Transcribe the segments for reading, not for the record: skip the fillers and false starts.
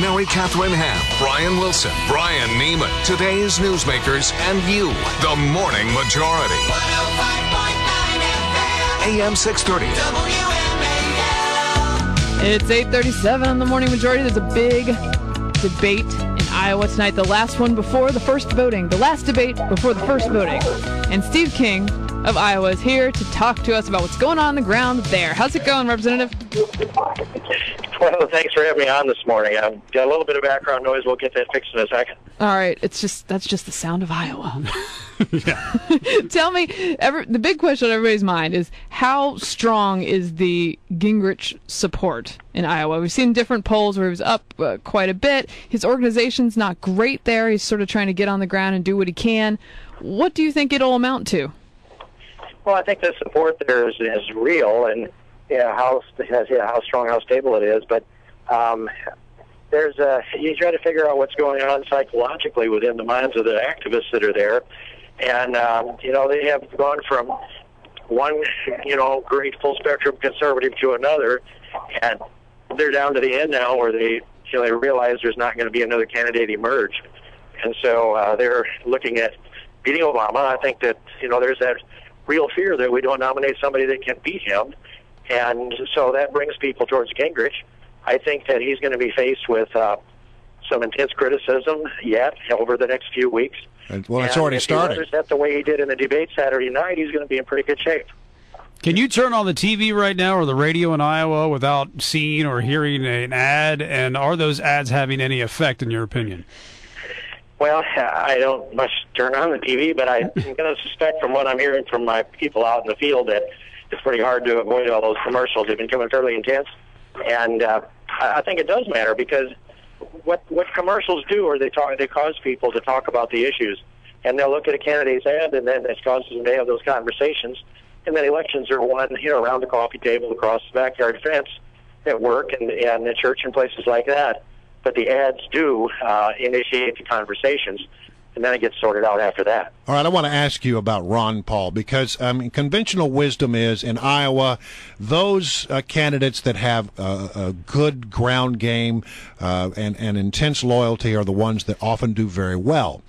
Mary Catherine Ham, Brian Wilson, Brian Neiman, today's newsmakers, and you, the Morning Majority. 105.9 FM, AM 630. WMAL. It's 8:37 on the Morning Majority. There's a big debate in Iowa tonight. The last one before the first voting. The last debate before the first voting. And Steve King of Iowa is here to talk to us about what's going on the ground there. How's it going, Representative? Well, thanks for having me on this morning. I've got a little bit of background noise. We'll get that fixed in a second. All right. That's just the sound of Iowa. Tell me, the big question on everybody's mind is how strong is the Gingrich support in Iowa? We've seen different polls where he was up quite a bit. His organization's not great there. He's sort of trying to get on the ground and do what he can. What do you think it'll amount to? Well, I think the support there is real, and how strong, how stable it is. But you try to figure out what's going on psychologically within the minds of the activists that are there. And, they have gone from one, great full-spectrum conservative to another, and they're down to the end now where they realize there's not going to be another candidate emerge. And so they're looking at beating Obama. I think that, there's that real fear that we don't nominate somebody that can beat him. And so that brings people towards Gingrich. I think that he's going to be faced with some intense criticism yet over the next few weeks. Well, it's already started. If he weathers that the way he did in the debate Saturday night, he's going to be in pretty good shape. Can you turn on the TV right now or the radio in Iowa without seeing or hearing an ad? And are those ads having any effect, in your opinion? Well, I don't much turn on the TV, but I'm going to suspect from what I'm hearing from my people out in the field that it's pretty hard to avoid all those commercials. They've been becoming fairly intense. And I think it does matter because what commercials do are they cause people to talk about the issues. And they'll look at a candidate's ad, and then it causes them to have those conversations. And then elections are won, around the coffee table, across the backyard fence, at work and at church and places like that. But the ads do initiate the conversations, and then it gets sorted out after that. All right, I want to ask you about Ron Paul because conventional wisdom is in Iowa, those candidates that have a good ground game and intense loyalty are the ones that often do very well.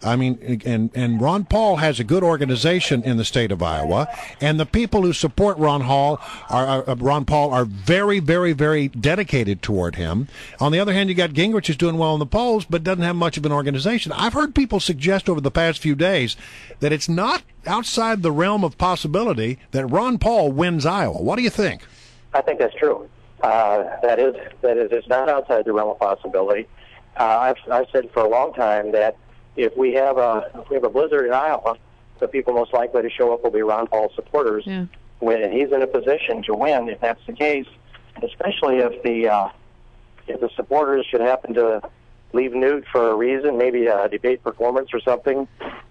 I mean, and Ron Paul has a good organization in the state of Iowa, and the people who support Ron Paul are very, very, very dedicated toward him. On the other hand, you got Gingrich who's doing well in the polls, but doesn't have much of an organization. I've heard people suggest over the past few days that it's not outside the realm of possibility that Ron Paul wins Iowa. What do you think? I think that's true. That is, it's not outside the realm of possibility. I've said for a long time that if we have a blizzard in Iowa, the people most likely to show up will be Ron Paul supporters. Yeah. When he's in a position to win, if that's the case, especially if the supporters should happen to leave Newt for a reason, maybe a debate performance or something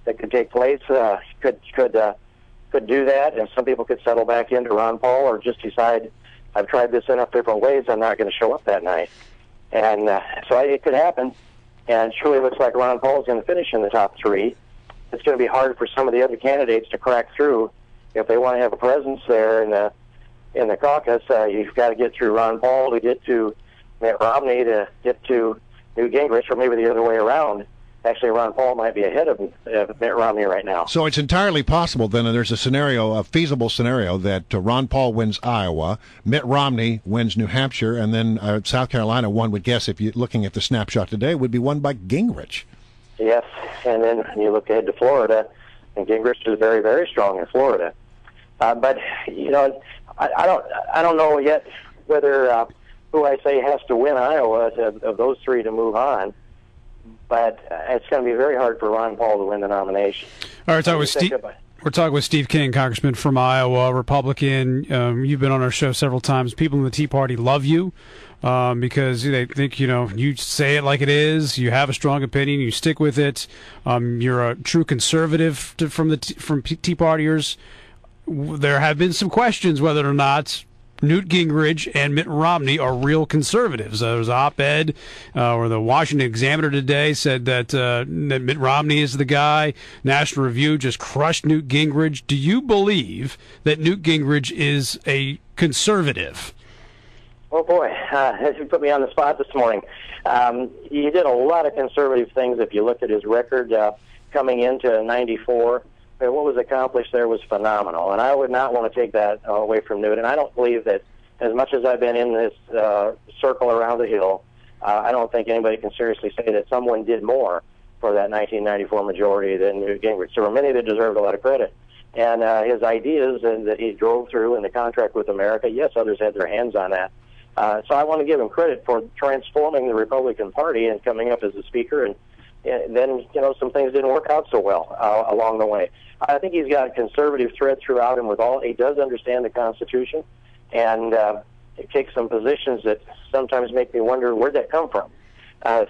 that could take place, could do that, and some people could settle back into Ron Paul or just decide, I've tried this enough different ways, I'm not going to show up that night. And so it could happen. And it surely looks like Ron Paul is going to finish in the top three. It's going to be hard for some of the other candidates to crack through. If they want to have a presence there in the caucus, you've got to get through Ron Paul to get to Mitt Romney to get to Newt Gingrich, or maybe the other way around. Actually, Ron Paul might be ahead of Mitt Romney right now. So it's entirely possible then there's a feasible scenario that Ron Paul wins Iowa, Mitt Romney wins New Hampshire, and then South Carolina, one would guess, if you're looking at the snapshot today, would be won by Gingrich. Yes, and then you look ahead to Florida, and Gingrich is very, very strong in Florida. But, I don't know yet whether who I say has to win Iowa of those three to move on. But it's going to be very hard for Ron Paul to win the nomination. All right, we're talking with Steve King, Congressman from Iowa, Republican. You've been on our show several times. People in the Tea Party love you because they think, you say it like it is. You have a strong opinion. You stick with it. You're a true conservative from Tea Partiers. There have been some questions whether or not Newt Gingrich and Mitt Romney are real conservatives. There was an op-ed where the Washington Examiner today said that Mitt Romney is the guy. National Review just crushed Newt Gingrich. Do you believe that Newt Gingrich is a conservative? Oh, boy, you put me on the spot this morning. He did a lot of conservative things. If you look at his record coming into 94, what was accomplished there was phenomenal. And I would not want to take that away from Newt. And I don't believe that, as much as I've been in this circle around the Hill, I don't think anybody can seriously say that someone did more for that 1994 majority than Newt Gingrich. There were many that deserved a lot of credit. And his ideas that he drove through in the contract with America, yes, others had their hands on that. So I want to give him credit for transforming the Republican Party and coming up as a speaker. And then, some things didn't work out so well along the way. I think he's got a conservative thread throughout him he does understand the Constitution. And it takes some positions that sometimes make me wonder where'd that come from.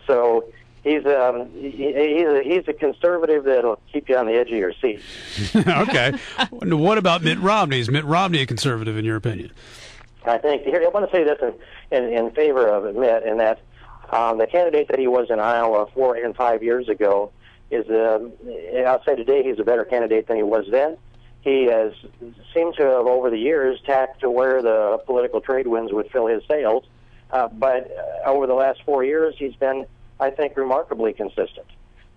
So he's a conservative that'll keep you on the edge of your seat. Okay. What about Mitt Romney? Is Mitt Romney a conservative in your opinion? I think I want to say this in favor of Mitt, in that the candidate that he was in Iowa 4 and 5 years ago is, I'll say today, he's a better candidate than he was then. He has seemed to have, over the years, tacked to where the political trade winds would fill his sails. But over the last 4 years, he's been, I think, remarkably consistent.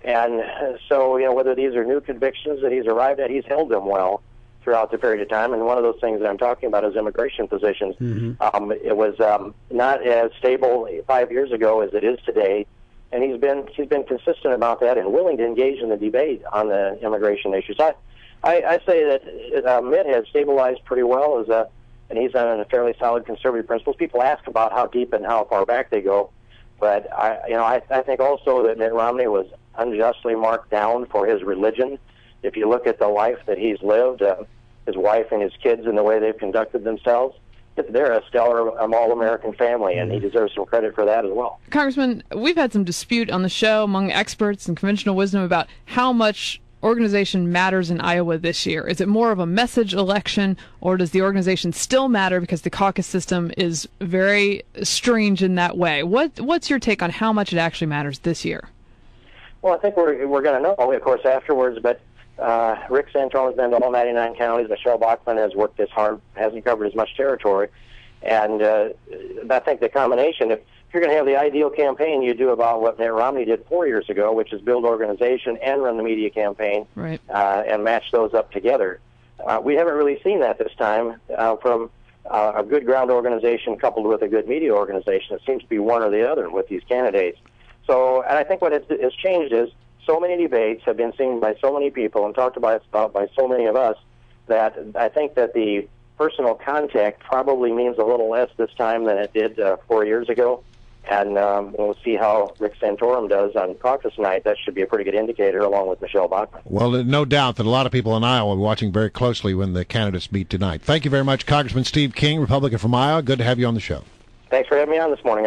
And so, whether these are new convictions that he's arrived at, he's held them well throughout the period of time. And one of those things that I'm talking about is immigration positions. Mm-hmm. It was not as stable 5 years ago as it is today. And he's been consistent about that and willing to engage in the debate on the immigration issues. I say that Mitt has stabilized pretty well and he's on a fairly solid conservative principles. People ask about how deep and how far back they go, but I think also that Mitt Romney was unjustly marked down for his religion. If you look at the life that he's lived, his wife and his kids and the way they've conducted themselves, they're a stellar all-American family, and he deserves some credit for that as well. Congressman, we've had some dispute on the show among experts and conventional wisdom about how much organization matters in Iowa this year. Is it more of a message election, or does the organization still matter because the caucus system is very strange in that way? What's your take on how much it actually matters this year? Well, I think we're going to know, of course, afterwards, but Rick Santorum has been to all 99 counties. Michelle Bachmann has worked this hard, hasn't covered as much territory. And I think the combination, if you're going to have the ideal campaign, you do about what Mitt Romney did 4 years ago, which is build organization and run the media campaign, right, and match those up together. We haven't really seen that this time from a good ground organization coupled with a good media organization. It seems to be one or the other with these candidates. So, and I think what has changed is so many debates have been seen by so many people and talked about by so many of us that I think that the personal contact probably means a little less this time than it did 4 years ago. And we'll see how Rick Santorum does on caucus night. That should be a pretty good indicator, along with Michelle Bachmann. Well, no doubt that a lot of people in Iowa will be watching very closely when the candidates meet tonight. Thank you very much, Congressman Steve King, Republican from Iowa. Good to have you on the show. Thanks for having me on this morning.